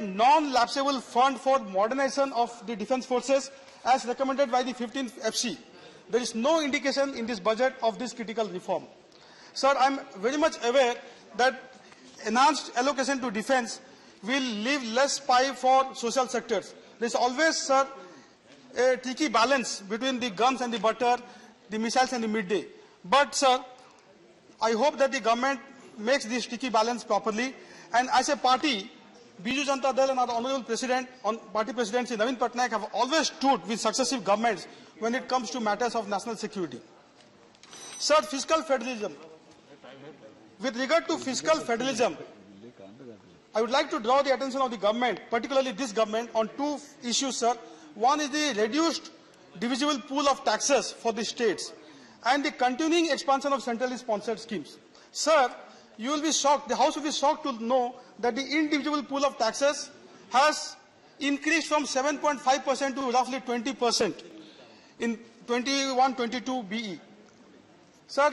non-lapsable fund for modernization of the defense forces as recommended by the 15th FC. There is no indication in this budget of this critical reform. Sir, I am very much aware that enhanced allocation to defense will leave less pie for social sectors. There is always, sir, a tricky balance between the guns and the butter, the missiles and the midday. But, sir, I hope that the government makes this tricky balance properly. And as a party, Biju Janata Dal and our Honorable President, Party President Shri Naveen Patnaik have always stood with successive governments when it comes to matters of national security. Sir, fiscal federalism. With regard to fiscal federalism, I would like to draw the attention of the government, particularly this government, on two issues, sir. One is the reduced divisible pool of taxes for the states and the continuing expansion of centrally sponsored schemes. Sir, you will be shocked, the House will be shocked to know that the indivisible pool of taxes has increased from 7.5% to roughly 20% in 21-22 BE. Sir,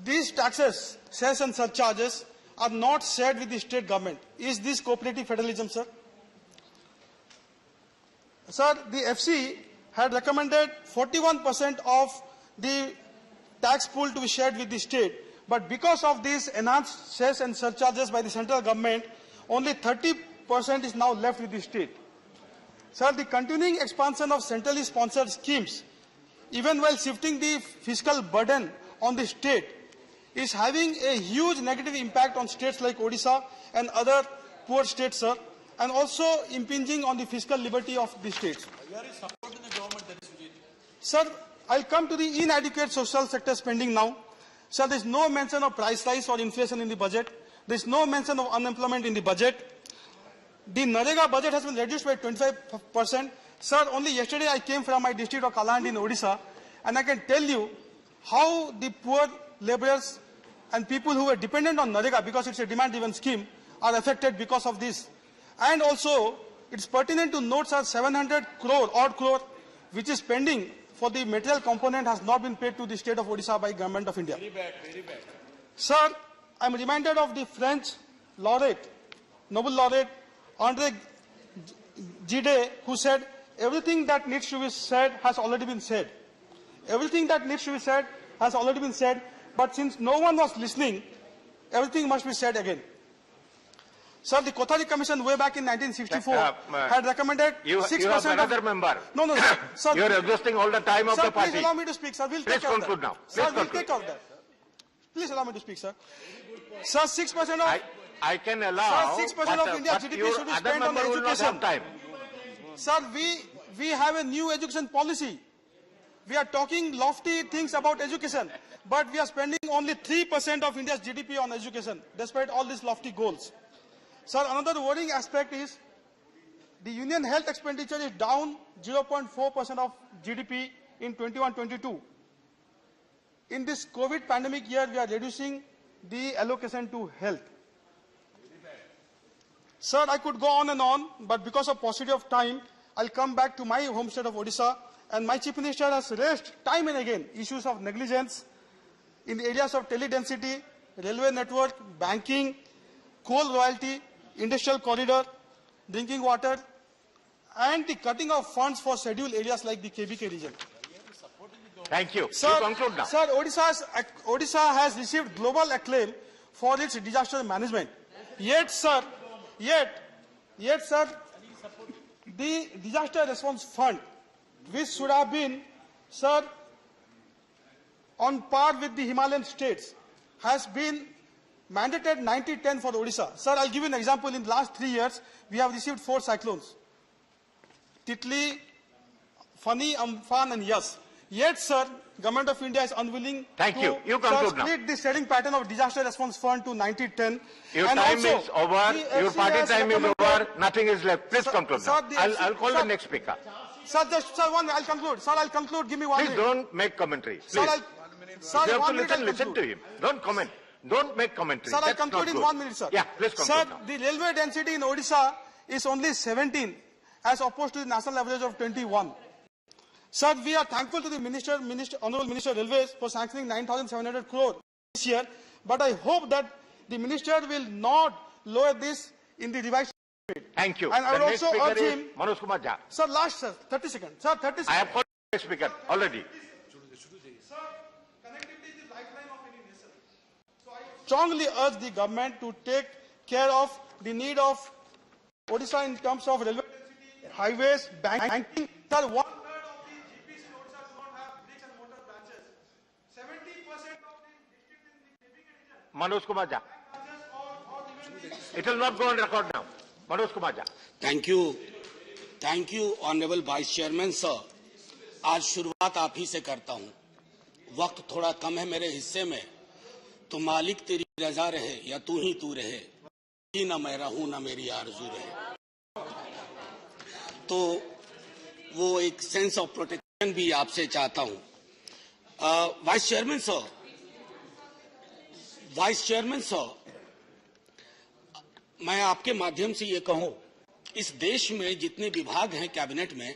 these taxes, cess and surcharges are not shared with the state government. Is this cooperative federalism, sir? Sir, the FC had recommended 41% of the tax pool to be shared with the state. But because of these enhanced cess and surcharges by the central government, only 30% is now left with the state. Sir, the continuing expansion of centrally sponsored schemes, even while shifting the fiscal burden on the state, is having a huge negative impact on states like Odisha and other poor states, sir, and also impinging on the fiscal liberty of the states. Sir, I'll come to the inadequate social sector spending now. Sir, there is no mention of price rise or inflation in the budget. There is no mention of unemployment in the budget. The Narega budget has been reduced by 25%. Sir, only yesterday I came from my district of Kalahandi in Odisha, and I can tell you how the poor laborers and people who were dependent on Narega, because it's a demand-driven scheme, are affected because of this. And also, it's pertinent to note, sir, 700 crore, which is pending for the material component, has not been paid to the state of Odisha by Government of India. Very bad, very bad. Sir, I'm reminded of the French laureate, Nobel laureate, André Gide, who said, everything that needs to be said has already been said. Everything that needs to be said has already been said, but since no one was listening, everything must be said again. Sir, the Kothari Commission way back in 1964 had recommended 6% you have another member. No, sir. Sir, you are exhausting all the time of the party. Please allow me to speak, sir. We'll please take care conclude of that. now. Sir, please we'll conclude. take care of that. Please allow me to speak, sir. Sir, 6% of... I can allow... Sir, 6% of India's GDP should be spent on education. Time. Sir, we have a new education policy. We are talking lofty things about education, but we are spending only 3% of India's GDP on education, despite all these lofty goals. Sir, another worrying aspect is the union health expenditure is down 0.4% of GDP in 21-22. In this COVID pandemic year, we are reducing the allocation to health. Sir, I could go on and on, but because of paucity of time, I'll come back to my home state of Odisha. And my Chief Minister has raised time and again issues of negligence in the areas of tele-density, railway network, banking, coal royalty, industrial corridor, drinking water, and the cutting of funds for scheduled areas like the KBK region. Thank you. Sir, you conclude now. Sir, Odisha has received global acclaim for its disaster management. Yet, sir, the Disaster Response Fund, which should have been, sir, on par with the Himalayan states, has been mandated 90-10 for Odisha. Sir, I'll give you an example. In the last 3 years, we have received 4 cyclones. Titli, Fani, Amphan and Yas. Yet, sir, Government of India is unwilling to split the setting pattern of Disaster Response Fund to 90-10. Your time is over. Your party time is over. Nothing is left. Please conclude now. I'll call the next speaker. Sir, I'll conclude. Sir, I'll conclude. Give me 1 minute. Please don't make commentary. Please. Sir, you have to listen to him. Don't comment. Don't make commentary. Sir, I'll conclude in 1 minute, sir. Yeah, please conclude. Sir, now. the railway density in Odisha is only 17 as opposed to the national average of 21. Sir, we are thankful to the Honorable Minister Railways for sanctioning 9,700 crore this year, but I hope that the Minister will not lower this in the revised Thank you. And I The will next also speaker urge is him. Manoj Kumar Jha. Sir, last, sir, 30 seconds. Sir, 30 seconds. I have called the next speaker already. Sir, connectivity is the lifeline of any nation. So I strongly urge the government to take care of the need of Odisha in terms of railway density, highways, banking. Sir, 1/3 of the GPs in Odisha do not have bricks and mortar branches. 70% of the districts in the navigation region Manoj Kumar Jha. branches or even It will not go on record now. Manoj Kumar Jha. Thank you honourable vice chairman sir. आज शुरुआत आप ही से करता हूं। वक्त थोड़ा कम है मेरे हिस्से में, तो मालिक तेरी रजा रहे या तू ही तू रहे, ना मैं रहूं ना मेरी आरज़ू रहे। तो वो एक सेंस ऑफ प्रोटेक्शन भी आपसे चाहता हूं। वाइस चेयरमैन सर, मैं आपके माध्यम से ये कहूं, इस देश में जितने विभाग हैं कैबिनेट में,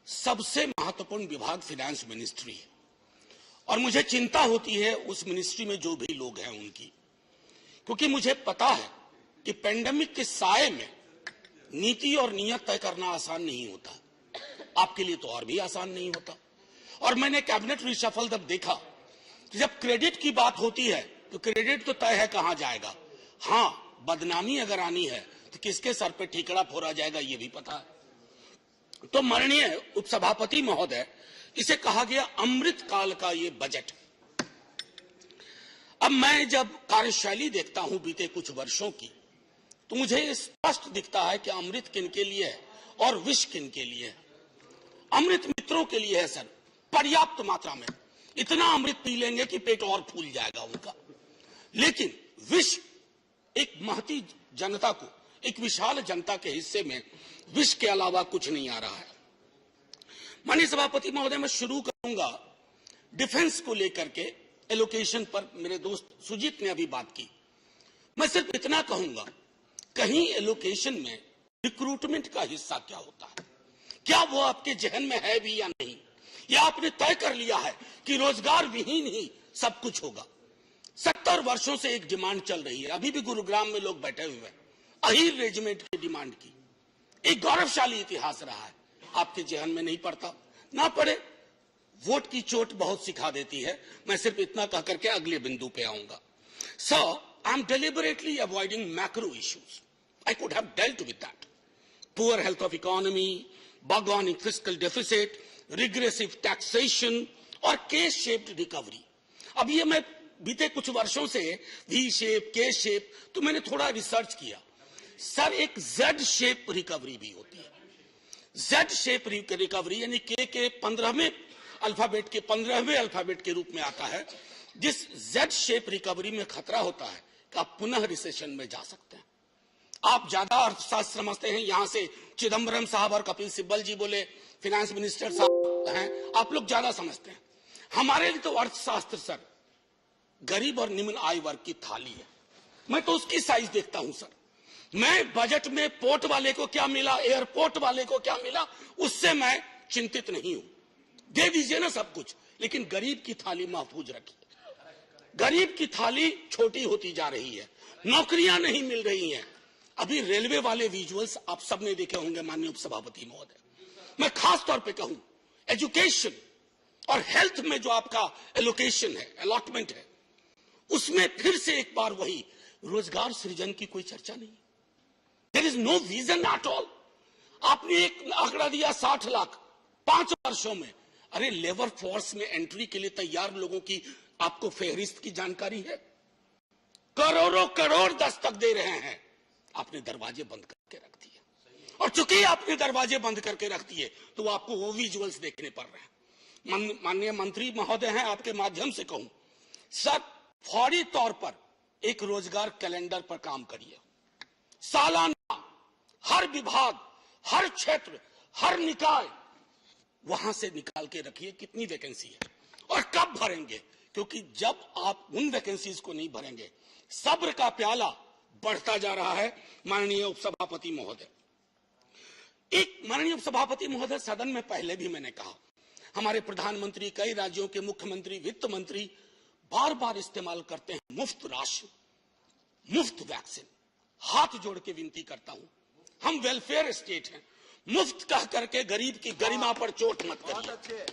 सबसे महत्वपूर्ण विभाग फाइनेंस मिनिस्ट्री है। और मुझे चिंता होती है उस मिनिस्ट्री में जो भी लोग हैं उनकी, क्योंकि मुझे पता है कि पेंडेमिक के साए में नीति और नियत तय करना आसान नहीं होता। आपके लिए तो और भी आसान नहीं होता। और मैंने कैबिनेट रिशफल जब देखा, तो जब क्रेडिट की बात होती है तो क्रेडिट तो तय है कहां जाएगा। हाँ, बदनामी अगर आनी है तो किसके सर पे ठीकरा फोड़ा जाएगा ये भी पता है। तो माननीय उपसभापति महोदय, इसे कहा गया अमृत काल का ये बजट। अब मैं जब कार्यशैली देखता हूं बीते कुछ वर्षों की, तो मुझे स्पष्ट दिखता है कि अमृत किन के लिए है और विष किन के लिए है। अमृत मित्रों के लिए है सर, पर्याप्त मात्रा में। इतना अमृत पी लेंगे कि पेट और फूल जाएगा उनका। लेकिन विष एक महती जनता को, एक विशाल जनता के हिस्से में विष के अलावा कुछ नहीं आ रहा है। माननीय सभापति महोदय, मैं शुरू करूंगा डिफेंस को लेकर के एलोकेशन पर। मेरे दोस्त सुजीत ने अभी बात की। मैं सिर्फ इतना कहूंगा, कहीं एलोकेशन में रिक्रूटमेंट का हिस्सा क्या होता है? क्या वो आपके जहन में है भी या नहीं? या आपने तय कर लिया है कि रोजगार विहीन ही सब कुछ होगा? 70 वर्षों से एक डिमांड चल रही है। अभी भी गुरुग्राम में लोग बैठे हुए हैं, अहीर रेजिमेंट की डिमांड की। एक गौरवशाली इतिहास रहा है। आपके जहन में नहीं पड़ता? ना पड़े, वोट की चोट बहुत सिखा देती है। मैं सिर्फ इतना कह करके अगले बिंदु पे आऊंगा। Sir, I am deliberately avoiding macro issues. I could have dealt with that. Poor health of economy, bug on fiscal deficit, regressive taxation और केस शेप्ड रिकवरी। अब ये मैं बीते कुछ वर्षों से वी शेप, के शेप, तो मैंने थोड़ा रिसर्च किया। सर, एक जेड शेप रिकवरी भी होती है। जेड शेप रिकवरी यानी के 15वें अल्फाबेट के 15वें अल्फाबेट के रूप में आता है। जिस जेड शेप रिकवरी में खतरा होता है कि आप पुनः रिसेशन में जा सकते हैं। आप ज्यादा अर्थशास्त्र समझते हैं, यहां से चिदम्बरम साहब और कपिल सिब्बल जी बोले, फाइनेंस मिनिस्टर साहब हैं, आप लोग ज्यादा समझते हैं। हमारे लिए तो अर्थशास्त्र सर गरीब और निम्न आय वर्ग की थाली है। मैं तो उसकी साइज देखता हूं सर। मैं बजट में पोर्ट वाले को क्या मिला, एयरपोर्ट वाले को क्या मिला, उससे मैं चिंतित नहीं हूं। दे दीजिए ना सब कुछ, लेकिन गरीब की थाली महफूज रखिए। गरीब की थाली छोटी होती जा रही है, नौकरियां नहीं मिल रही हैं। अभी रेलवे वाले विजुअल्स आप सबने देखे होंगे माननीय उपसभापति महोदय। मैं खास तौर पे कहूं, एजुकेशन और हेल्थ में जो आपका एलोकेशन है, अलॉटमेंट है, उसमें फिर से एक बार वही रोजगार सृजन की कोई चर्चा नहीं। There is no vision at all. आपने एक आंकड़ा दिया 60 लाख 5 वर्षों में। अरे, लेबर फोर्स में एंट्री के लिए तैयार लोगों की आपको फेहरिस्त की जानकारी है? करोड़ों करोड़ दस्तक दे रहे हैं, आपने दरवाजे बंद करके रख दिए। और चूंकि आपने दरवाजे बंद करके रख दिए, तो आपको वो विजुअल्स देखने पड़ रहे हैं। माननीय मंत्री महोदय हैं, आपके माध्यम से कहूं, सर, फौरी तौर पर एक रोजगार कैलेंडर पर काम करिए। सालाना हर विभाग, हर क्षेत्र, हर निकाय, वहां से निकाल के रखिए कितनी वैकेंसी है और कब भरेंगे। क्योंकि जब आप उन वैकेंसीज को नहीं भरेंगे, सब्र का प्याला बढ़ता जा रहा है। माननीय उपसभापति महोदय, माननीय उपसभापति महोदय, सदन में पहले भी मैंने कहा, हमारे प्रधानमंत्री, कई राज्यों के मुख्यमंत्री, वित्त मंत्री बार बार इस्तेमाल करते हैं मुफ्त राशन, मुफ्त वैक्सीन। हाथ जोड़ के विनती करता हूं, हम वेलफेयर स्टेट हैं। मुफ्त कह करके गरीब की गरिमा पर चोट मत करिए।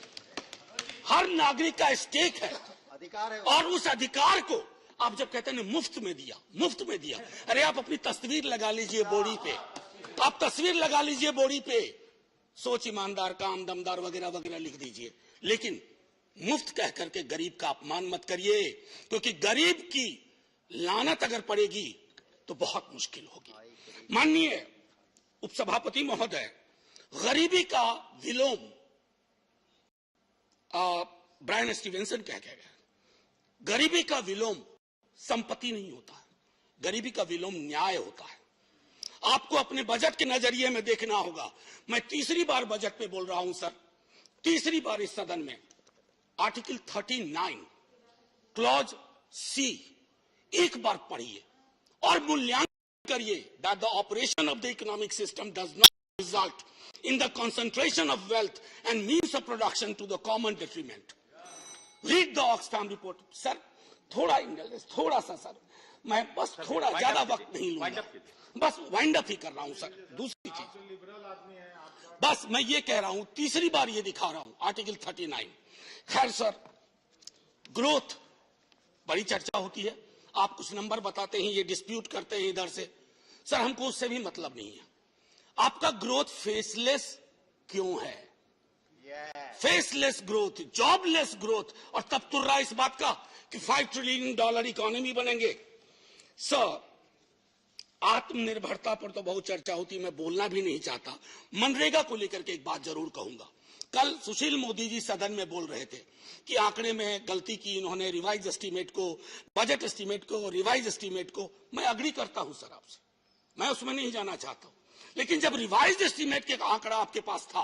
हर नागरिक का स्टेक है, अधिकार है, और उस अधिकार को आप जब कहते हैं मुफ्त में दिया, मुफ्त में दिया, अरे आप अपनी तस्वीर लगा लीजिए बोर्डी पे, आप तस्वीर लगा लीजिए बोर्डी पे, सोच ईमानदार, काम दमदार वगैरह वगैरह लिख दीजिए, लेकिन मुफ्त कह करके गरीब का अपमान मत करिए, क्योंकि गरीब की लानत अगर पड़ेगी तो बहुत मुश्किल होगी। माननीय उपसभापति महोदय, गरीबी का विलोम ब्रायन स्टीवेंसन कह गया, गरीबी का विलोम संपत्ति नहीं होता है, गरीबी का विलोम न्याय होता है। आपको अपने बजट के नजरिए में देखना होगा। मैं तीसरी बार बजट पे बोल रहा हूं सर, तीसरी बार इस सदन में, आर्टिकल 39 क्लॉज सी एक बार पढ़िए और मूल्यांकन करिए that the operation of the economic system does not result in the concentration of wealth and means of production to the common detriment. Read the Oxfam report. Sir थोड़ा indulgence, थोड़ा सा sir, मैं बस थोड़ा ज्यादा वक्त नहीं लूंगा, बस वाइंड अप ही कर रहा हूं सर। दूसरी चीज, बस मैं ये कह रहा हूं, तीसरी बार ये दिखा रहा हूं, आर्टिकल 39। खैर सर, ग्रोथ बड़ी चर्चा होती है, आप कुछ नंबर बताते हैं, ये डिस्प्यूट करते हैं इधर से, सर हमको उससे भी मतलब नहीं है। आपका ग्रोथ फेसलेस क्यों है? फेसलेस ग्रोथ, जॉबलेस ग्रोथ, और तब तुर्रा इस बात का कि $5 ट्रिलियन इकोनॉमी बनेंगे। सर, आत्मनिर्भरता पर तो बहुत चर्चा होती है, मैं बोलना भी नहीं चाहता। मनरेगा को लेकर के एक बात जरूर कहूंगा। कल सुशील मोदी जी सदन में बोल रहे थे कि आंकड़े में गलती की इन्होंने, रिवाइज एस्टीमेट को, बजट एस्टीमेट को, रिवाइज एस्टीमेट को। मैं अग्री करता हूं सर आपसे, मैं उसमें नहीं जाना चाहता हूं, लेकिन जब रिवाइज एस्टीमेट के आंकड़ा आपके पास था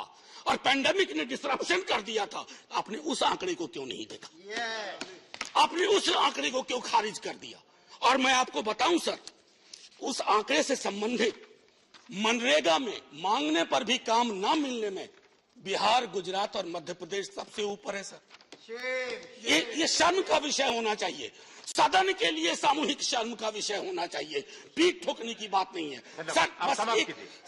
और पैंडेमिक ने डिसरप्शन कर दिया था, आपने उस आंकड़े को क्यों नहीं देखा? आपने उस आंकड़े को क्यों खारिज कर दिया? और मैं आपको बताऊं सर, उस आंकड़े से संबंधित मनरेगा में मांगने पर भी काम न मिलने में बिहार, गुजरात और मध्य प्रदेश सबसे ऊपर है सर। ये शर्म का विषय होना चाहिए, सदन के लिए सामूहिक शर्म का विषय होना चाहिए, पीठ ठोकने की बात नहीं है सर। बस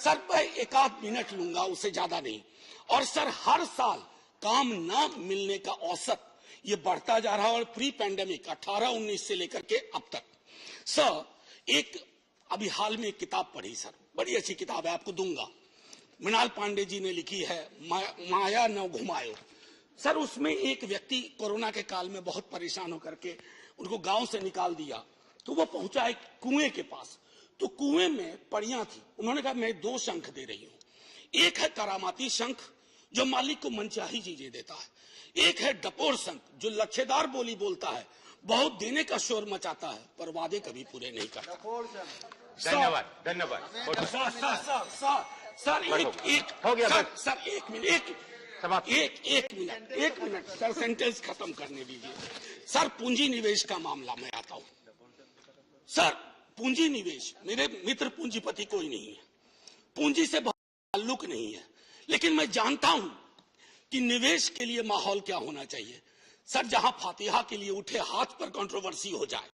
सर मैं एक आध मिनट लूंगा, उससे ज्यादा नहीं। और सर हर साल काम न मिलने का औसत ये बढ़ता जा रहा है, और प्री पैंडेमिक 18-19 से लेकर के अब तक। सर एक अभी हाल में एक किताब पढ़ी सर, बड़ी अच्छी किताब है, आपको दूंगा, मृणाल पांडे जी ने लिखी है, माया न घुमायो। सर उसमें एक व्यक्ति कोरोना के काल में बहुत परेशान होकर के, उनको गांव से निकाल दिया, तो वो पहुंचा एक कुएं के पास, तो कुएं में पड़ियां थी। उन्होंने कहा मैं 2 शंख दे रही हूं, एक है करामाती शंख जो मालिक को मनचाही चीजें देता है, एक है डपोर शंख जो लच्छेदार बोली बोलता है, बहुत देने का शोर मचाता है पर वादे कभी पूरे नहीं करता। धन्यवाद, धन्यवाद सर एक हो गया सर, एक मिनट सर, सेंटेंस खत्म करने दीजिए सर। पूंजी निवेश का मामला में आता हूं सर। पूंजी निवेश, मेरे मित्र पूंजीपति कोई नहीं है, पूंजी से बहुत ताल्लुक नहीं है, लेकिन मैं जानता हूं कि निवेश के लिए माहौल क्या होना चाहिए सर। जहां फातिहा के लिए उठे हाथ पर कंट्रोवर्सी हो जाए,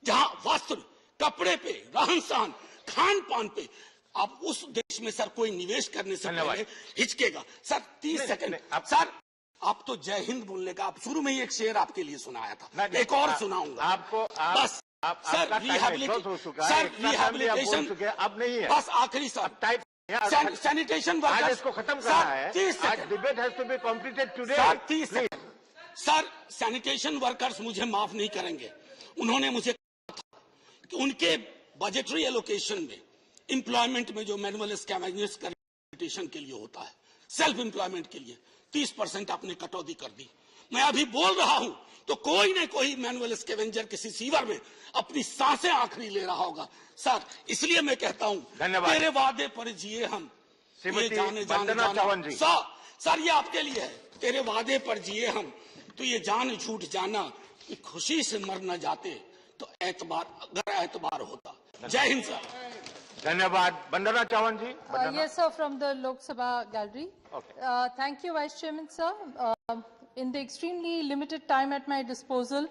जहां वस्त्र, कपड़े पे, रहन सहन, खान पान पे, आप उस देश में सर कोई निवेश करने से पहले हिचकेगा सर। 30 सेकंड सर, आप तो जय हिंद बोलने का, आप शुरू में ही एक शेर आपके लिए सुनाया था, एक और सुनाऊंगा आपको। बस सर, रिहैबिलिटेशन अब नहीं है, बस आखिरी सर, सैनिटेशन वर्कर्स इसको खत्म करना है। 30 second, debate has to be completed today. Sir 30 second sir. Sanitation workers मुझे माफ नहीं करेंगे, उन्होंने मुझे कहा था कि उनके बजटरी एलोकेशन में एम्प्लॉयमेंट में जो मैनुअल स्कैवेंजर्स का सैनिटेशन के लिए होता है, सेल्फ एम्प्लॉयमेंट के लिए 30% आपने कटौती कर दी। मैं अभी बोल रहा हूं तो कोई न कोई मैनुअल स्कैवेंजर किसी सीवर में अपनी सांसें आखिरी ले रहा होगा सर। इसलिए मैं कहता हूं, तेरे वादे पर जिए हम, ये जाने जाना सर, ये आपके लिए है। तेरे वादे पर जिए हम तो ये जान झूठ जाना कि खुशी से मर न जाते तो एतबार, अगर एतबार होता। जय हिंद सर। धन्यवाद। वंदना चौहान जी। Yes, sir, from the Lok Sabha gallery. Okay. Thank you, Vice Chairman, sir. In the extremely limited time at my disposal,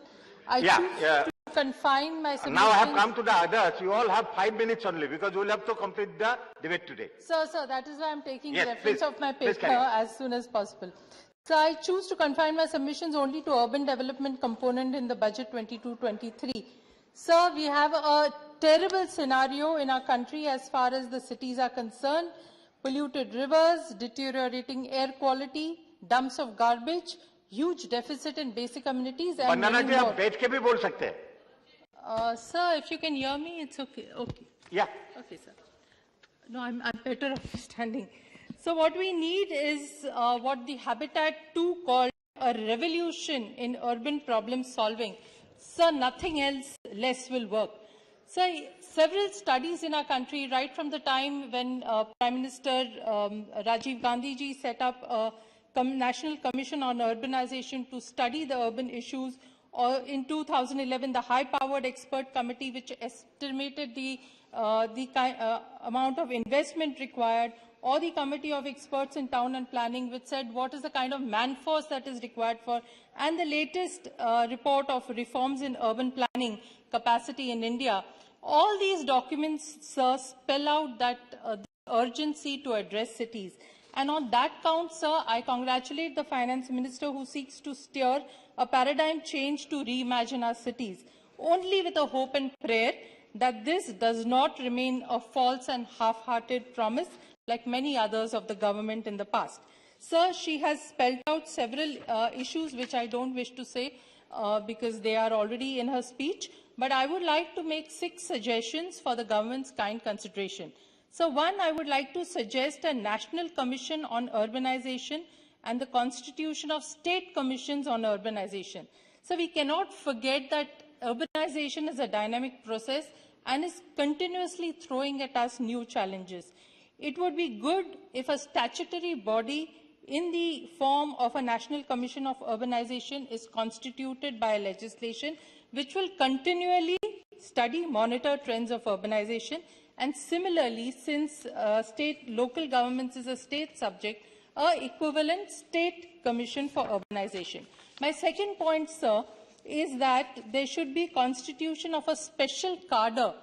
I choose to confine my submissions. Now I have come to the others. You all have 5 minutes only because we will have to complete the debate today. Sir, that is why I'm taking Yes, reference please. of my Please paper carry on. as soon as possible. So I choose to confine my submissions only to urban development component in the budget 22-23. Sir, we have a terrible scenario in our country as far as the cities are concerned. Polluted rivers, deteriorating air quality, dumps of garbage, huge deficit in basic amenities, and Bandana many ji, more. आप बैठ के भी बोल सकते हैं. Sir, if you can hear me, it's okay. Okay. Yeah. Okay, sir. No, I'm better off standing. So what we need is what the Habitat 2 called a revolution in urban problem solving. Sir, nothing else less will work. So several studies in our country, right from the time when Prime Minister Rajiv Gandhi ji set up a National Commission on Urbanization to study the urban issues, or in 2011, the high-powered expert committee which estimated the amount of investment required, or the committee of experts in town and planning which said what is the kind of man-force that is required for, and the latest report of reforms in urban planning capacity in India. All these documents, sir, spell out that the urgency to address cities. And on that count, sir, I congratulate the Finance Minister who seeks to steer a paradigm change to reimagine our cities, only with a hope and prayer that this does not remain a false and half-hearted promise like many others of the government in the past. Sir, she has spelled out several issues which I don't wish to say because they are already in her speech, but I would like to make 6 suggestions for the government's kind consideration. So one, I would like to suggest a National Commission on Urbanization and the constitution of state commissions on urbanization. So we cannot forget that urbanization is a dynamic process and is continuously throwing at us new challenges. It would be good if a statutory body in the form of a National Commission of Urbanization is constituted by a legislation which will continually study, monitor trends of urbanization, and similarly, since local governments is a state subject, an equivalent state commission for urbanization. My second point, sir, is that there should be constitution of a special cadre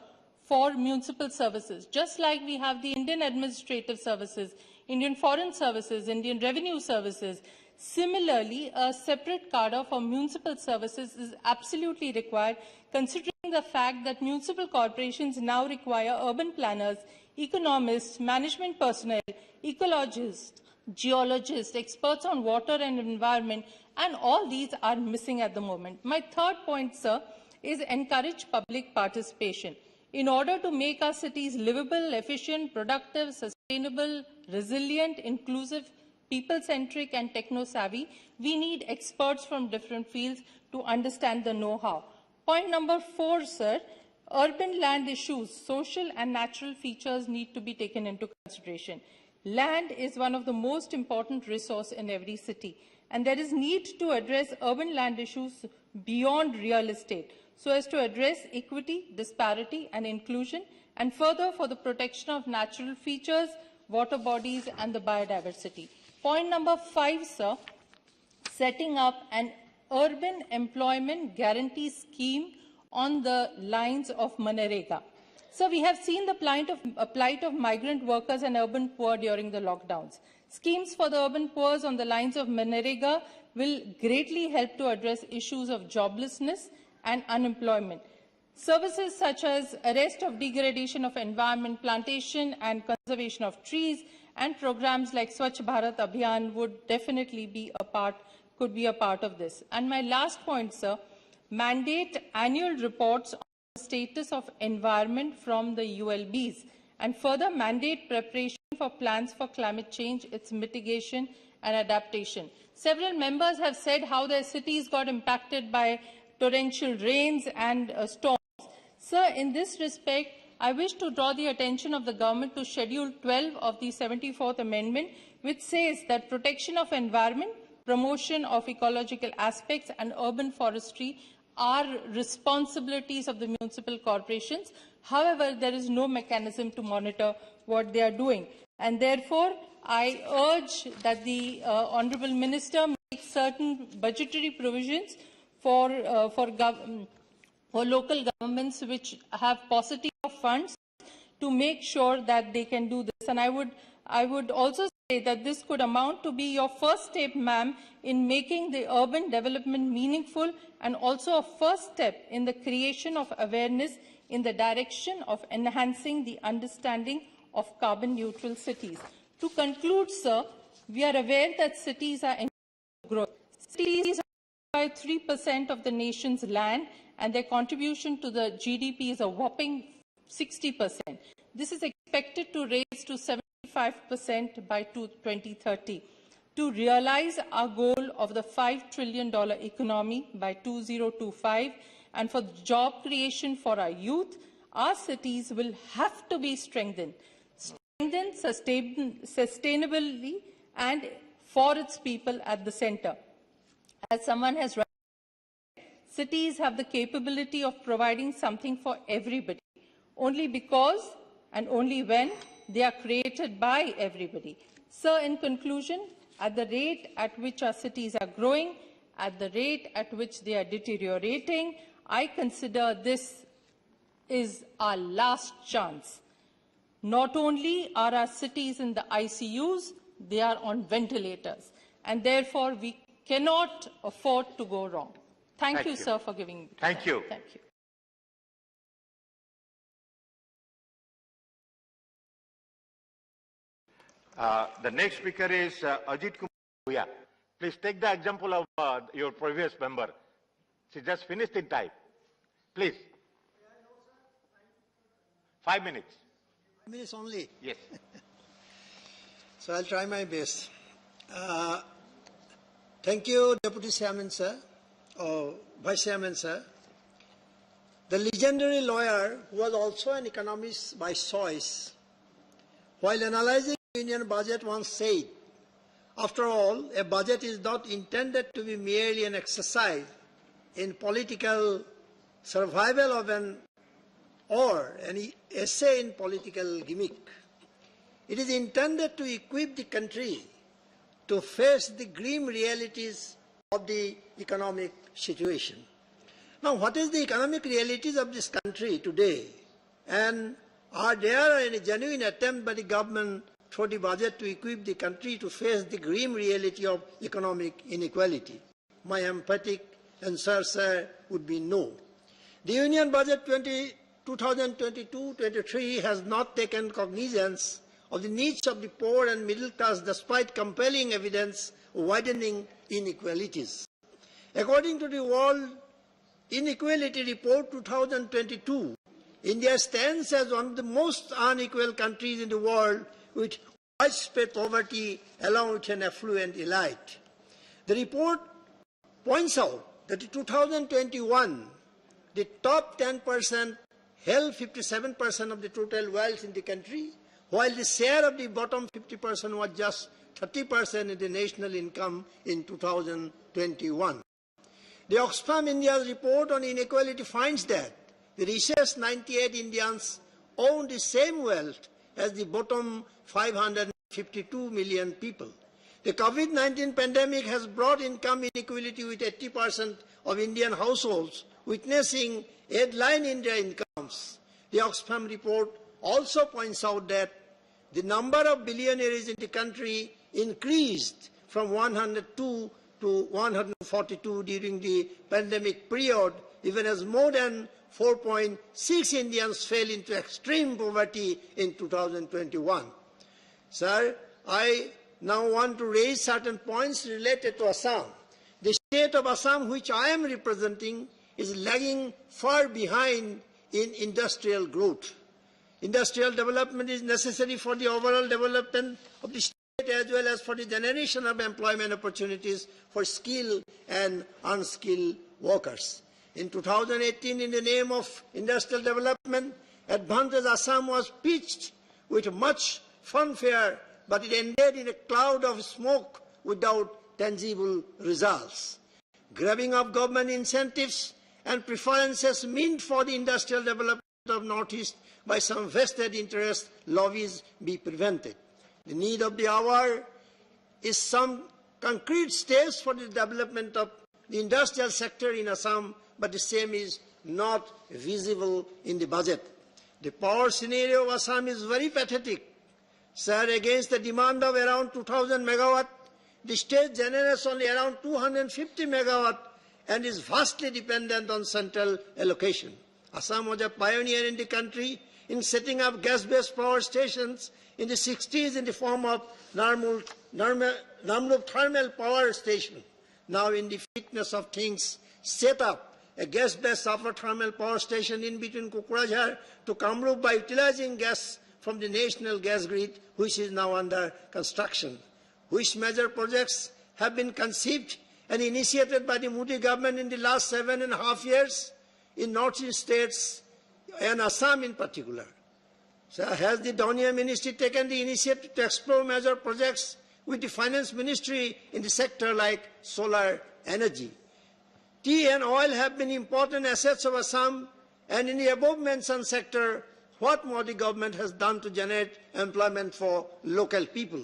for municipal services, just like we have the Indian Administrative Services, Indian Foreign Services, Indian Revenue Services. Similarly, a separate cadre for municipal services is absolutely required, considering the fact that municipal corporations now require urban planners, economists, management personnel, ecologists, geologists, experts on water and environment, and all these are missing at the moment. My third point, sir, is encourage public participation. In order to make our cities livable, efficient, productive, sustainable, resilient, inclusive, people-centric and techno-savvy, we need experts from different fields to understand the know-how. Point number 4, sir, urban land issues, social and natural features need to be taken into consideration. Land is one of the most important resources in every city, and there is need to address urban land issues beyond real estate, so as to address equity, disparity and inclusion, and further for the protection of natural features, water bodies and the biodiversity. Point number 5, sir, setting up an urban employment guarantee scheme on the lines of Manrega. So we have seen the plight of migrant workers and urban poor during the lockdowns. Schemes for the urban poor on the lines of Manrega will greatly help to address issues of joblessness and unemployment. Services such as arrest of degradation of environment, plantation and conservation of trees, and programs like Swachh Bharat Abhiyan would definitely be could be a part of this. And my last point, sir, mandate annual reports on the status of environment from the ULBs, and further mandate preparation for plans for climate change, its mitigation and adaptation. Several members have said how their cities got impacted by torrential rains and storms. Sir, in this respect, I wish to draw the attention of the government to Schedule 12 of the 74th Amendment, which says that protection of environment, promotion of ecological aspects and urban forestry are responsibilities of the municipal corporations. However, there is no mechanism to monitor what they are doing. And therefore, I urge that the Honourable Minister make certain budgetary provisions for or local governments which have paucity of funds to make sure that they can do this. And I would also say that this could amount to be your first step, ma'am, in making the urban development meaningful, and also a first step in the creation of awareness in the direction of enhancing the understanding of carbon-neutral cities. To conclude, sir, we are aware that cities are in growth. Cities occupy 3% of the nation's land, and their contribution to the GDP is a whopping 60%. This is expected to raise to 75% by 2030. To realize our goal of the $5 trillion economy by 2025 and for job creation for our youth, our cities will have to be strengthened sustainably and for its people at the center. As someone has rightly said, cities have the capability of providing something for everybody, only because and only when they are created by everybody. Sir, in conclusion, at the rate at which our cities are growing, at the rate at which they are deteriorating, I consider this is our last chance. Not only are our cities in the ICUs, they are on ventilators, and therefore we cannot afford to go wrong. Thank you, sir, for giving me. Thank you. Thank you. The next speaker is Ajit Kumar. Please take the example of your previous member. She just finished in time. Please. 5 minutes. 5 minutes only? Yes. So I'll try my best. Thank you, Deputy Chairman, sir, or Vice Chairman, sir. The legendary lawyer, who was also an economist by choice, while analyzing the Union budget, once said, after all, a budget is not intended to be merely an exercise in political survival of or an essay in political gimmick. It is intended to equip the country to face the grim realities of the economic situation. Now, what is the economic realities of this country today? And are there any genuine attempt by the government through the budget to equip the country to face the grim reality of economic inequality? My emphatic answer, sir, would be no. The Union Budget 2022-23 has not taken cognizance of the needs of the poor and middle class despite compelling evidence of widening inequalities. According to the World Inequality Report 2022, India stands as one of the most unequal countries in the world with widespread poverty along with an affluent elite. The report points out that in 2021, the top 10% held 57% of the total wealth in the country, while the share of the bottom 50% was just 30% in the national income in 2021. The Oxfam India's report on inequality finds that the richest 98 Indians own the same wealth as the bottom 552 million people. The COVID-19 pandemic has brought income inequality with 80% of Indian households witnessing headline in their incomes. The Oxfam report also points out that the number of billionaires in the country increased from 102 to 142 during the pandemic period, even as more than 4.6 Indians fell into extreme poverty in 2021. Sir, I now want to raise certain points related to Assam. The state of Assam, which I am representing, is lagging far behind in industrial growth. Industrial development is necessary for the overall development of the state as well as for the generation of employment opportunities for skilled and unskilled workers. In 2018, in the name of industrial development, Advantage Assam was pitched with much fanfare, but it ended in a cloud of smoke without tangible results. Grabbing of government incentives and preferences meant for the industrial development of Northeast by some vested interest lobbies be prevented. The need of the hour is some concrete steps for the development of the industrial sector in Assam, but the same is not visible in the budget. The power scenario of Assam is very pathetic. Sir, against the demand of around 2,000 megawatt, the state generates only around 250 megawatt and is vastly dependent on central allocation. Assam was a pioneer in the country in setting up gas-based power stations in the 60s in the form of Namrup Thermal Power Station. Now, in the fitness of things, set up a gas-based upper thermal power station in between Kukrajhar to Kamrup by utilizing gas from the national gas grid, which is now under construction. Which major projects have been conceived and initiated by the Modi government in the last 7.5 years in northeast states and Assam in particular. So has the Doniya Ministry taken the initiative to explore major projects with the Finance Ministry in the sector like solar energy? Tea and oil have been important assets of Assam, and in the above-mentioned sector, what Modi government has done to generate employment for local people.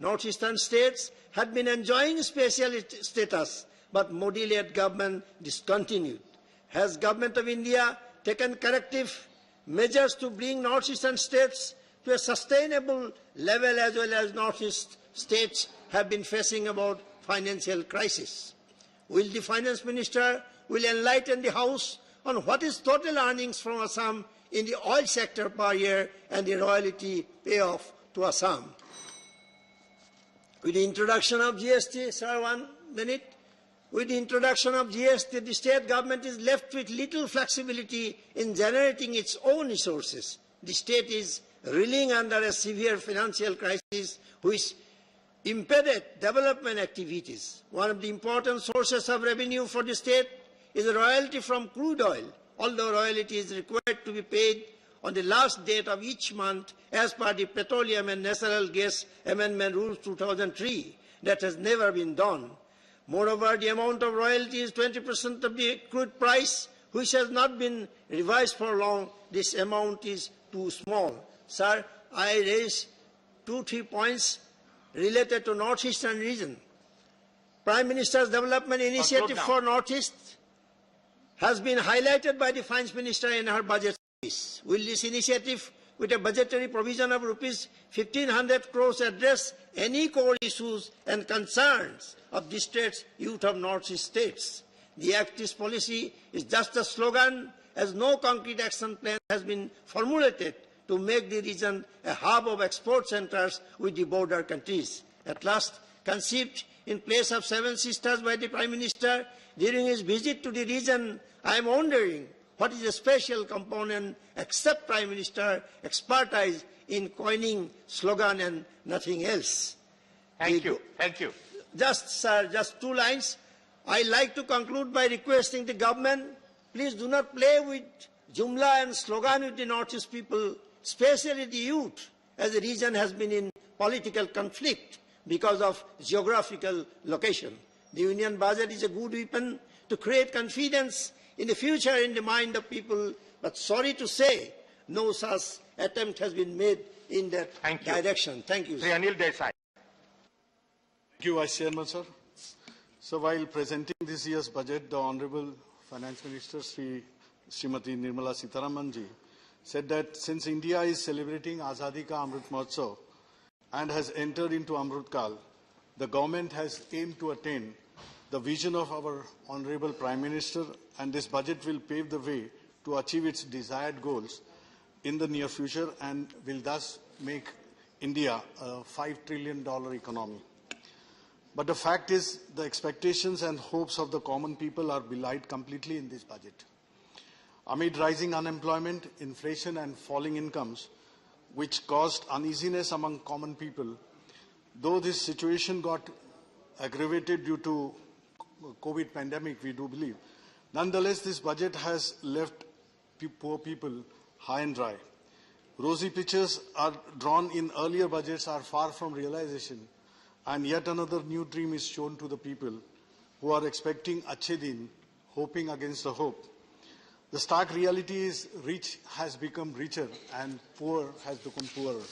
Northeastern states had been enjoying special status, but Modi-led government discontinued. Has Government of India taken corrective measures to bring Northeastern states to a sustainable level, as well as Northeast states have been facing about financial crisis? Will the Finance Minister enlighten the House on what is total earnings from Assam in the oil sector per year and the royalty payoff to Assam? With the introduction of GST, sir, 1 minute. With the introduction of GST, the state government is left with little flexibility in generating its own resources. The state is reeling under a severe financial crisis which impeded development activities. One of the important sources of revenue for the state is a royalty from crude oil, although royalty is required to be paid on the last date of each month as per the Petroleum and Natural Gas Amendment Rules 2003. That has never been done. Moreover, the amount of royalty is 20% of the crude price, which has not been revised for long. This amount is too small. Sir, I raise 2-3 points related to Northeastern region. Prime Minister's development initiative for Northeast has been highlighted by the Finance Minister in her budget speech. Will this initiative, with a budgetary provision of rupees 1,500 crores, address any core issues and concerns of the state's youth of Northeast states? The Act East policy is just a slogan, as no concrete action plan has been formulated to make the region a hub of export centers with the border countries. At last, conceived in place of 7 sisters by the Prime Minister during his visit to the region, I am wondering what is a special component except Prime Minister expertise in coining slogan and nothing else. Thank you. Thank you. Sir, just 2 lines. I like to conclude by requesting the government, please do not play with jumla and slogan with the Northeast people, especially the youth, as the region has been in political conflict because of geographical location. The union budget is a good weapon to create confidence in the future in the mind of people, but sorry to say, no such attempt has been made in that direction. Thank you. Sir. Anil Desai. Thank you, Vice Chairman, sir. So while presenting this year's budget, the Honorable Finance Minister, Srimati Nirmala Sitharaman ji, said that since India is celebrating Azadi Ka Amrit Mahotsav and has entered into Amrit Kal, the government has aimed to attain the vision of our Honorable Prime Minister, and this budget will pave the way to achieve its desired goals in the near future and will thus make India a $5 trillion economy. But the fact is, the expectations and hopes of the common people are belied completely in this budget. Amid rising unemployment, inflation and falling incomes, which caused uneasiness among common people, though this situation got aggravated due to COVID pandemic, we do believe, nonetheless, this budget has left poor people high and dry. Rosy pictures are drawn in earlier budgets are far from realization, and yet another new dream is shown to the people who are expecting Achhe Din, hoping against the hope. The stark reality is rich has become richer and poor has become poorer.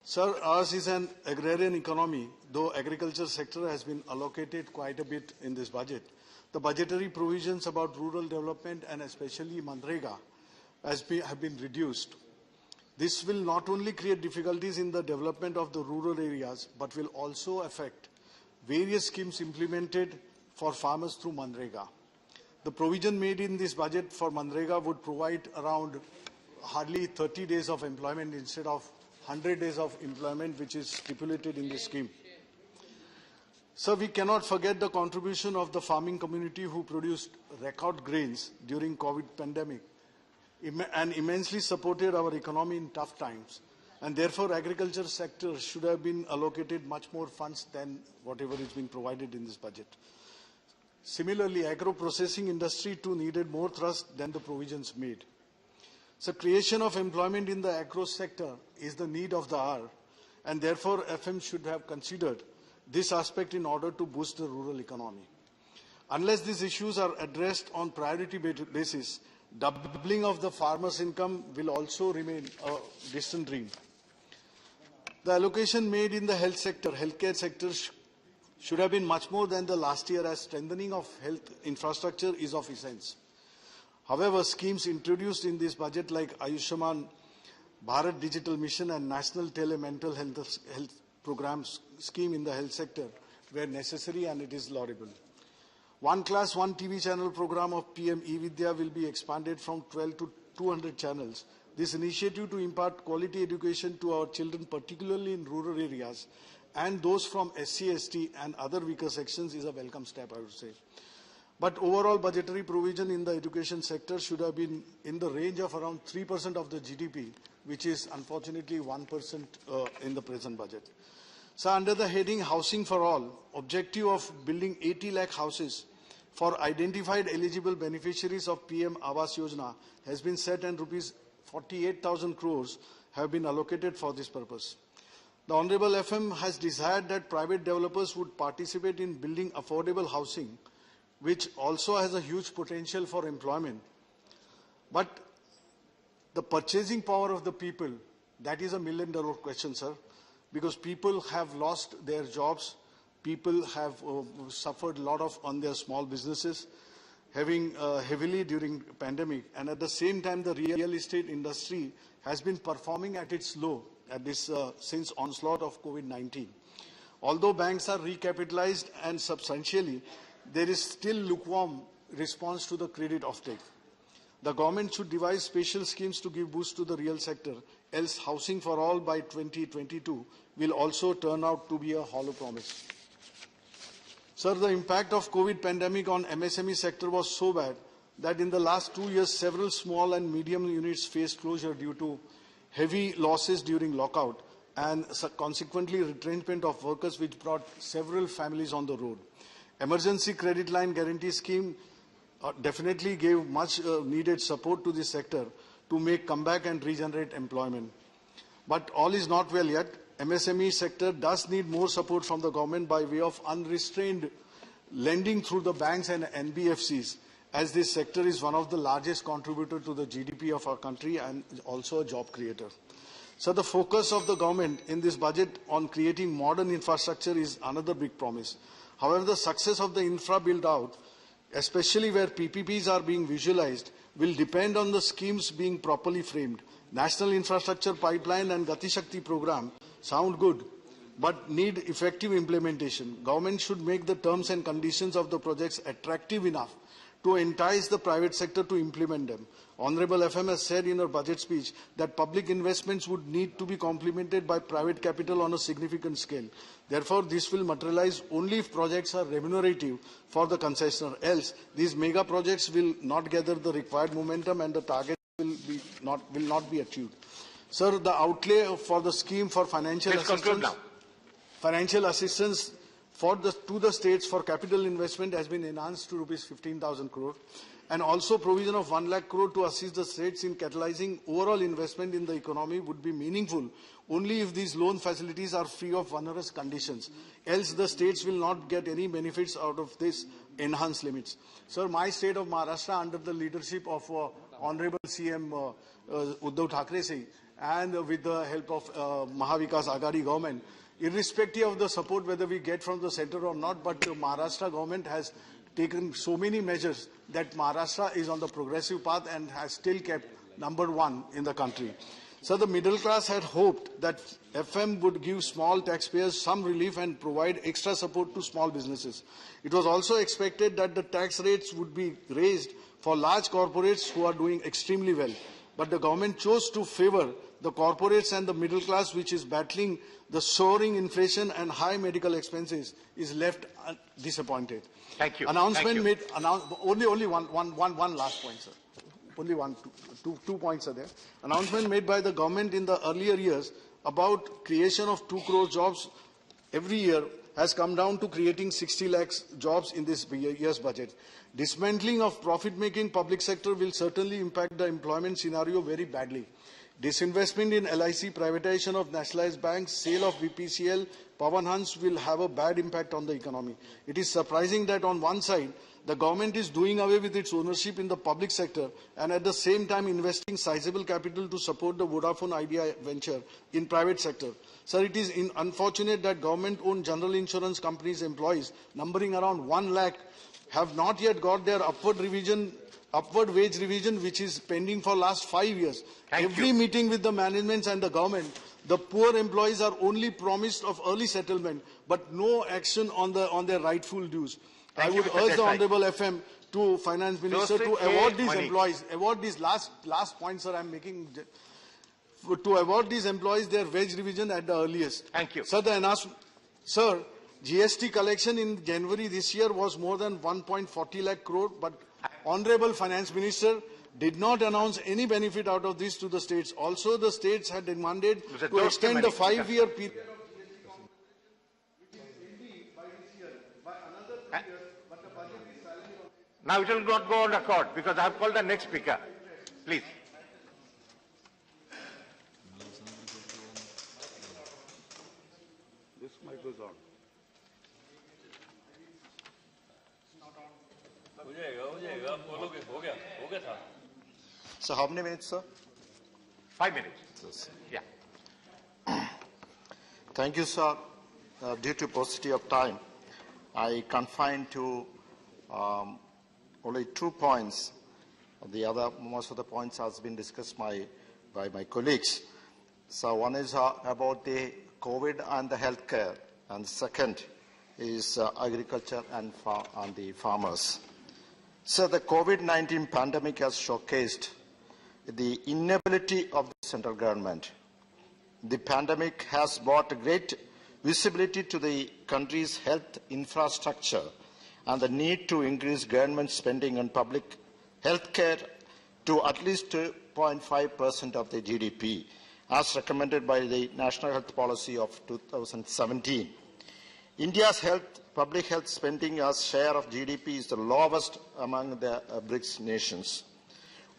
Sir, ours is an agrarian economy, though agriculture sector has been allocated quite a bit in this budget. The budgetary provisions about rural development and especially Manrega have been reduced. This will not only create difficulties in the development of the rural areas, but will also affect various schemes implemented for farmers through Manrega. The provision made in this budget for Manrega would provide around hardly 30 days of employment instead of 100 days of employment, which is stipulated in this scheme. Sir, we cannot forget the contribution of the farming community who produced record grains during COVID pandemic and immensely supported our economy in tough times. And therefore, agriculture sector should have been allocated much more funds than whatever is being provided in this budget. Similarly, agro-processing industry too needed more thrust than the provisions made. So creation of employment in the agro sector is the need of the hour, and therefore FM should have considered this aspect in order to boost the rural economy. Unless these issues are addressed on priority basis, doubling of the farmers' income will also remain a distant dream. The allocation made in the healthcare sector should have been much more than the last year, as strengthening of health infrastructure is of essence. However, schemes introduced in this budget like Ayushman Bharat Digital Mission and National Tele-Mental Health Programs scheme in the health sector were necessary, and it is laudable. One Class, One TV channel program of PM E-Vidya will be expanded from 12 to 200 channels. This initiative to impart quality education to our children, particularly in rural areas, and those from SC, ST and other weaker sections is a welcome step, I would say. But overall budgetary provision in the education sector should have been in the range of around 3% of the GDP, which is unfortunately 1% in the present budget. So under the heading Housing for All, objective of building 80 lakh houses for identified eligible beneficiaries of PM Awas Yojana has been set, and rupees 48,000 crores have been allocated for this purpose. The Honorable FM has desired that private developers would participate in building affordable housing, which also has a huge potential for employment. But the purchasing power of the people, that is a million-dollar question, sir, because people have lost their jobs, people have suffered a lot on their small businesses, having heavily during pandemic, and at the same time the real estate industry has been performing at its low at this since onslaught of COVID-19. Although banks are recapitalized and substantially, there is still lukewarm response to the credit offtake. The government should devise special schemes to give boost to the real sector, else housing for all by 2022 will also turn out to be a hollow promise. Sir, the impact of COVID pandemic on MSME sector was so bad that in the last 2 years, several small and medium units faced closure due to heavy losses during lockout and consequently retrenchment of workers, which brought several families on the road. Emergency Credit Line Guarantee Scheme definitely gave much needed support to this sector to make comeback and regenerate employment. But all is not well yet. MSME sector does need more support from the government by way of unrestrained lending through the banks and NBFCs, as this sector is one of the largest contributors to the GDP of our country and also a job creator. So the focus of the government in this budget on creating modern infrastructure is another big promise. However, the success of the infra build-out, especially where PPPs are being visualized, will depend on the schemes being properly framed. National Infrastructure Pipeline and Gati Shakti program sound good, but need effective implementation. Government should make the terms and conditions of the projects attractive enough to entice the private sector to implement them. Honorable FM has said in her budget speech that public investments would need to be complemented by private capital on a significant scale. Therefore, this will materialize only if projects are remunerative for the concessioner. Else, these mega projects will not gather the required momentum and the target will not be achieved. Sir, the outlay for the scheme for financial assistance to the states for capital investment has been enhanced to rupees 15,000 crore, and also provision of 1 lakh crore to assist the states in catalyzing overall investment in the economy would be meaningful only if these loan facilities are free of onerous conditions. Else the states will not get any benefits out of this enhanced limits. Sir, my state of Maharashtra, under the leadership of Honorable CM Uddhav Thackeray and with the help of Mahavikas Aghadi government, irrespective of the support whether we get from the center or not, but the Maharashtra government has taken so many measures that Maharashtra is on the progressive path and has still kept #1 in the country. So the middle class had hoped that FM would give small taxpayers some relief and provide extra support to small businesses. It was also expected that the tax rates would be raised for large corporates who are doing extremely well. But the government chose to favor the corporates, and the middle class, which is battling the soaring inflation and high medical expenses, is left disappointed. Thank you. Announcement Thank you. made, only one last point, sir. Only two points are there. Announcement made by the government in the earlier years about creation of 2 crore jobs every year has come down to creating 60 lakhs jobs in this year's budget. Dismantling of profit-making public sector will certainly impact the employment scenario very badly. Disinvestment in LIC, privatization of nationalized banks, sale of BPCL, Pawan Hans will have a bad impact on the economy. It is surprising that on one side, the government is doing away with its ownership in the public sector and at the same time investing sizable capital to support the Vodafone Idea venture in private sector. Sir, it is unfortunate that government-owned general insurance companies' employees, numbering around 1 lakh, have not yet got their upward wage revision, which is pending for last 5 years. Every meeting with the management and the government, the poor employees are only promised of early settlement, but no action on their rightful dues. I would urge the Honorable FM to Finance Minister to award these employees, last point, sir, I'm making, to award these employees their wage revision at the earliest. Thank you. Sir, GST collection in January this year was more than 1.40 lakh crore, but Honorable Finance Minister did not announce any benefit out of this to the states. Also, the states had demanded to extend the 5-year period. Now it will not go on record because I have called the next speaker. Please. This mic goes on. So how many minutes, sir? 5 minutes. Yeah. Thank you, sir. Due to paucity of time, I confine to only 2 points. Most of the points has been discussed by my colleagues. So one is about the COVID and the healthcare, and the second is agriculture and the farmers. So the COVID-19 pandemic has showcased the inability of the central government. The pandemic has brought great visibility to the country's health infrastructure and the need to increase government spending on public health care to at least 2.5% of the GDP, as recommended by the National Health Policy of 2017. India's public health spending as share of GDP is the lowest among the BRICS nations.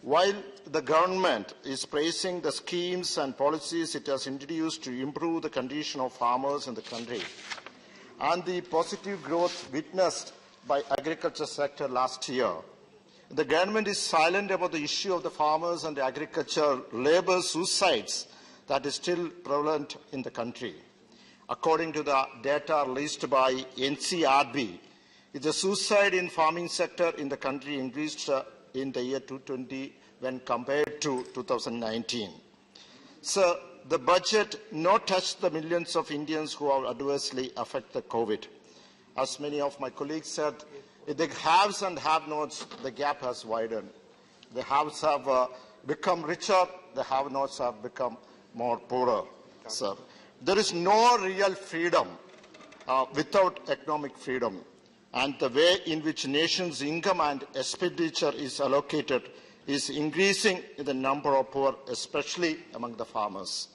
While the government is praising the schemes and policies it has introduced to improve the condition of farmers in the country and the positive growth witnessed by agriculture sector last year, the government is silent about the issue of the farmers and the agriculture labor suicides that is still prevalent in the country. According to the data released by NCRB, the suicide in farming sector in the country increased in the year 2020 when compared to 2019. So the budget not touched the millions of Indians who are adversely affected by COVID. As many of my colleagues said, the haves and have-nots, the gap has widened. The haves have become richer, the have-nots have become more poorer. So there is no real freedom without economic freedom. And the way in which nations' income and expenditure is allocated is increasing in the number of poor, especially among the farmers.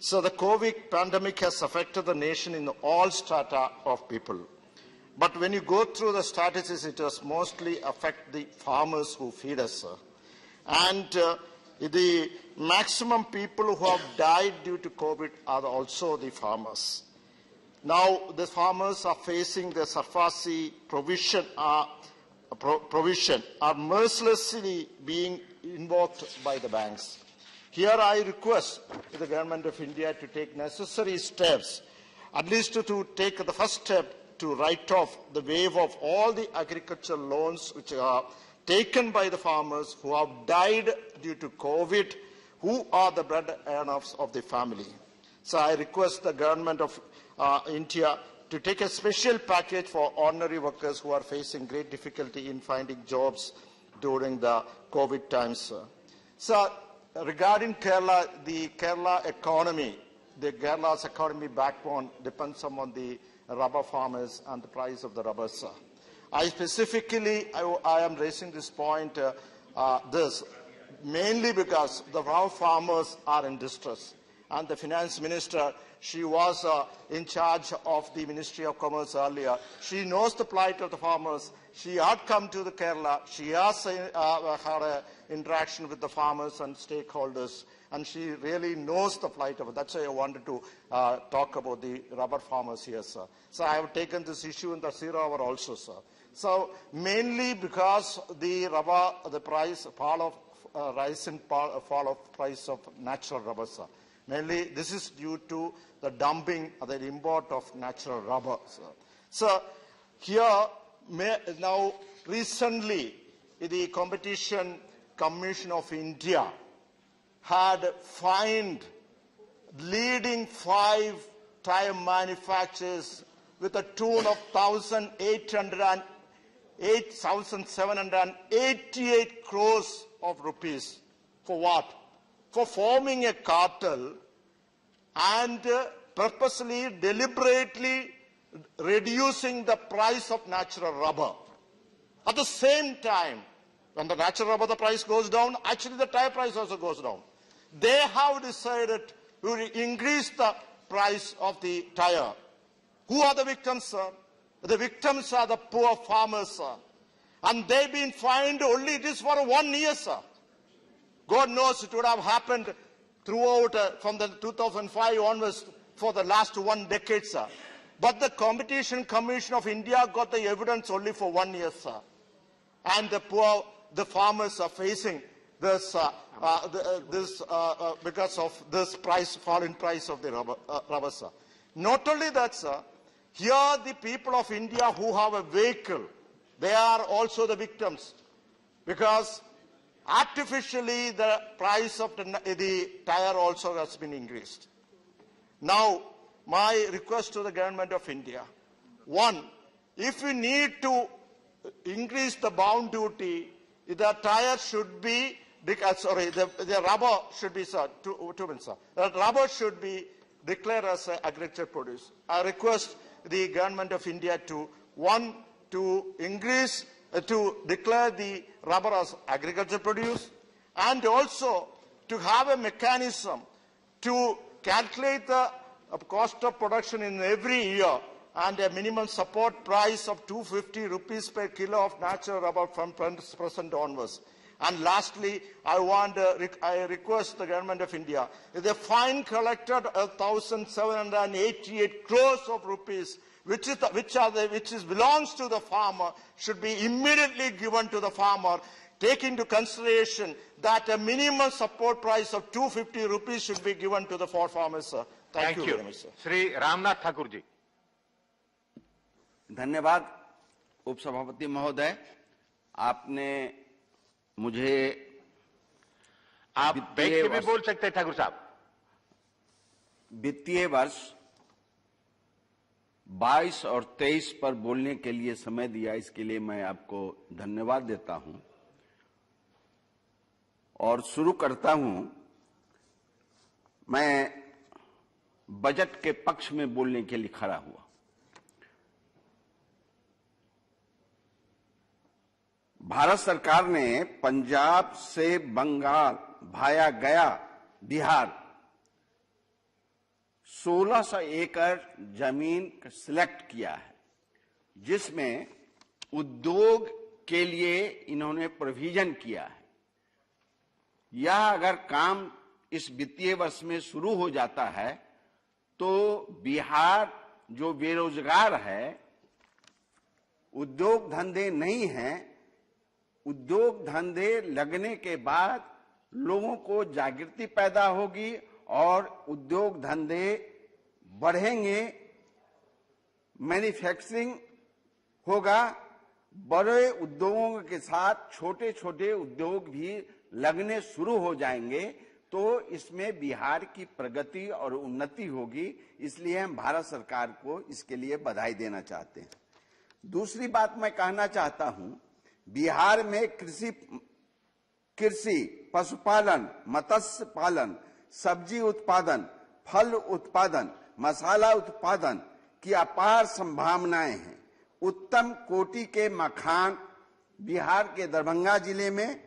So the COVID pandemic has affected the nation in all strata of people. But when you go through the statistics, it has mostly affected the farmers who feed us. And the maximum people who have died due to COVID are also the farmers. Now the farmers are facing the SARFAESI provision are mercilessly being invoked by the banks. Here I request the Government of India to take necessary steps, at least to take the first step to write off the waive of all the agricultural loans which are taken by the farmers who have died due to COVID, who are the bread earners of the family. So I request the government of India to take a special package for ordinary workers who are facing great difficulty in finding jobs during the COVID times. So regarding Kerala, the Kerala economy, the Kerala's economy backbone depends on the rubber farmers and the price of the rubber. I specifically, I am raising this point, mainly because the rubber farmers are in distress. And the finance minister, she was in charge of the Ministry of Commerce earlier. She knows the plight of the farmers. She had come to the Kerala. She has had an interaction with the farmers and stakeholders, and she really knows the plight of it. That's why I wanted to talk about the rubber farmers here, sir. So I have taken this issue in the 0 hour also, sir. So mainly because the rubber, the price, fall of rise and fall of price of natural rubber, sir. Mainly, this is due to the dumping, the import of natural rubber. So here, now recently, the Competition Commission of India had fined leading 5 tire manufacturers with a tune of 8,788 crores of rupees. For what? For forming a cartel and purposely, deliberately reducing the price of natural rubber. At the same time, when the natural rubber, the price goes down, actually the tire price also goes down. They have decided to increase the price of the tire. Who are the victims, sir? The victims are the poor farmers, sir. And they've been fined only, it is for 1 year, sir. God knows it would have happened throughout from the 2005 onwards for the last 1 decade, sir. But the Competition Commission of India got the evidence only for 1 year, sir. And the farmers are facing this, because of this fall in price of the rubber, sir. Not only that, sir, here the people of India who have a vehicle, they are also the victims, because artificially the price of the tire also has been increased. Now, my request to the government of India, one, if we need to increase the bound duty, the tire should be, the rubber should be, sir, two minutes, sir. The rubber should be declared as an agricultural produce. I request the government of India to, one, to increase, to declare the rubber as agricultural produce, and also to have a mechanism to calculate the cost of production in every year and a minimum support price of 250 rupees per kilo of natural rubber from present onwards. And lastly, I request the government of India, the fine collected 1,788 crores of rupees, which belongs to the farmer, should be immediately given to the farmer. Take into consideration that a minimum support price of 250 rupees should be given to the farmers, sir. Thank you very much, sir. Shri Ramnath Thakur ji. धन्यवाद उपसभापति महोदय, आपने मुझे आप बैठ के भी बोल सकते हैं ठाकुर साहब। वित्तीय वर्ष 22 और 23 पर बोलने के लिए समय दिया, इसके लिए मैं आपको धन्यवाद देता हूं और शुरू करता हूं। मैं बजट के पक्ष में बोलने के लिए खड़ा हुआ। भारत सरकार ने पंजाब से बंगाल भाया गया बिहार 1600 एकड़ जमीन सिलेक्ट किया है, जिसमें उद्योग के लिए इन्होंने प्रोविजन किया है। यह अगर काम इस वित्तीय वर्ष में शुरू हो जाता है तो बिहार जो बेरोजगार है, उद्योग धंधे नहीं हैं, उद्योग धंधे लगने के बाद लोगों को जागृति पैदा होगी और उद्योग धंधे बढ़ेंगे, मैन्युफैक्चरिंग होगा, बड़े उद्योगों के साथ छोटे छोटे उद्योग भी लगने शुरू हो जाएंगे, तो इसमें बिहार की प्रगति और उन्नति होगी। इसलिए हम भारत सरकार को इसके लिए बधाई देना चाहते हैं। दूसरी बात मैं कहना चाहता हूं, बिहार में कृषि, पशुपालन, मत्स्य पालन, सब्जी उत्पादन, फल उत्पादन, मसाला उत्पादन की अपार संभावनाएं हैं। उत्तम कोटि के मखान बिहार के दरभंगा जिले में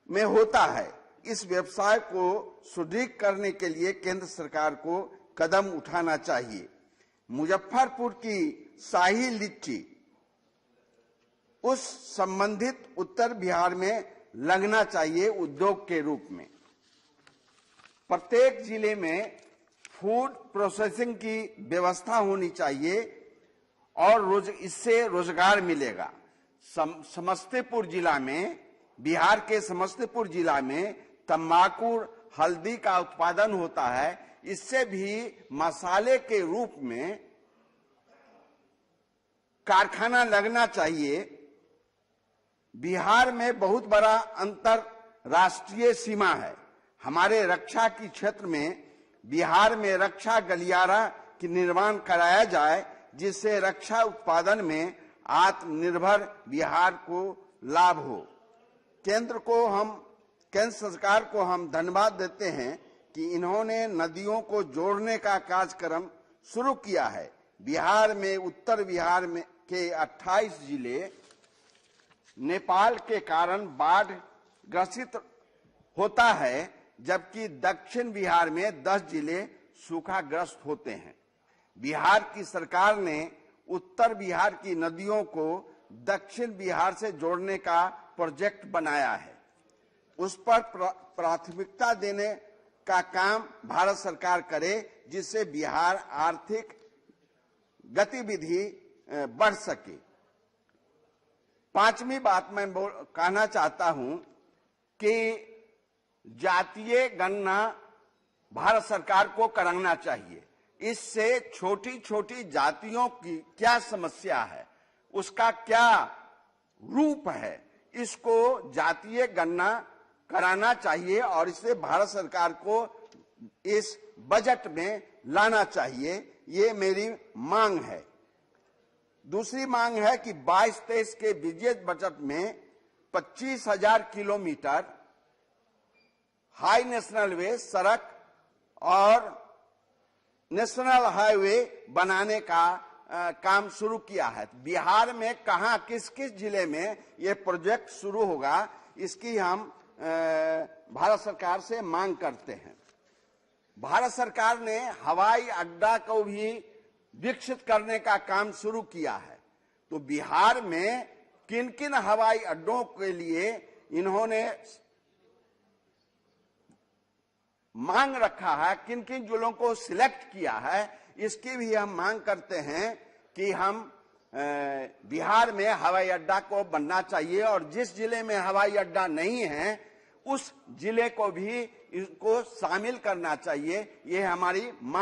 होता है। इस व्यवसाय को सुदृढ़ करने के लिए केंद्र सरकार को कदम उठाना चाहिए। मुजफ्फरपुर की शाही लिट्टी उस संबंधित उत्तर बिहार में लगना चाहिए उद्योग के रूप में। प्रत्येक जिले में फूड प्रोसेसिंग की व्यवस्था होनी चाहिए और इससे रोजगार मिलेगा। समस्तीपुर जिला में, बिहार के समस्तीपुर जिला में तंबाकू, हल्दी का उत्पादन होता है। इससे भी मसाले के रूप में कारखाना लगना चाहिए। बिहार में बहुत बड़ा अंतरराष्ट्रीय सीमा है। हमारे रक्षा की क्षेत्र में बिहार में रक्षा गलियारा की निर्माण कराया जाए, जिससे रक्षा उत्पादन में आत्मनिर्भर बिहार को लाभ हो। केंद्र सरकार को हम धन्यवाद देते हैं कि इन्होंने नदियों को जोड़ने का कार्यक्रम शुरू किया है। बिहार में, उत्तर बिहार में के 28 जिले नेपाल के कारण बाढ़ ग्रसित होता है, जबकि दक्षिण बिहार में 10 जिले सूखाग्रस्त होते हैं। बिहार की सरकार ने उत्तर बिहार की नदियों को दक्षिण बिहार से जोड़ने का प्रोजेक्ट बनाया है। उस पर प्राथमिकता देने का काम भारत सरकार करे, जिससे बिहार आर्थिक गतिविधि बढ़ सके। पांचवी बात मैं कहना चाहता हूं कि जातीय गणना भारत सरकार को कराना चाहिए। इससे छोटी छोटी जातियों की क्या समस्या है, उसका क्या रूप है, इसको जातीय गणना कराना चाहिए और इसे भारत सरकार को इस बजट में लाना चाहिए। ये मेरी मांग है। दूसरी मांग है कि 22-23 के बजट बजट में 25,000 किलोमीटर हाई नेशनल वे सड़क और नेशनल हाईवे बनाने का काम शुरू किया है। बिहार में कहां, किस किस जिले में ये प्रोजेक्ट शुरू होगा, इसकी हम भारत सरकार से मांग करते हैं। भारत सरकार ने हवाई अड्डा को भी विकसित करने का काम शुरू किया है। तो बिहार में किन किन हवाई अड्डों के लिए इन्होंने मांग रखा है, किन किन जिलों को सिलेक्ट किया है, इसकी भी हम मांग करते हैं कि हम बिहार में हवाई अड्डा को बनना चाहिए और जिस जिले में हवाई अड्डा नहीं है उस जिले को भी इसको शामिल करना चाहिए। ये हमारी मांग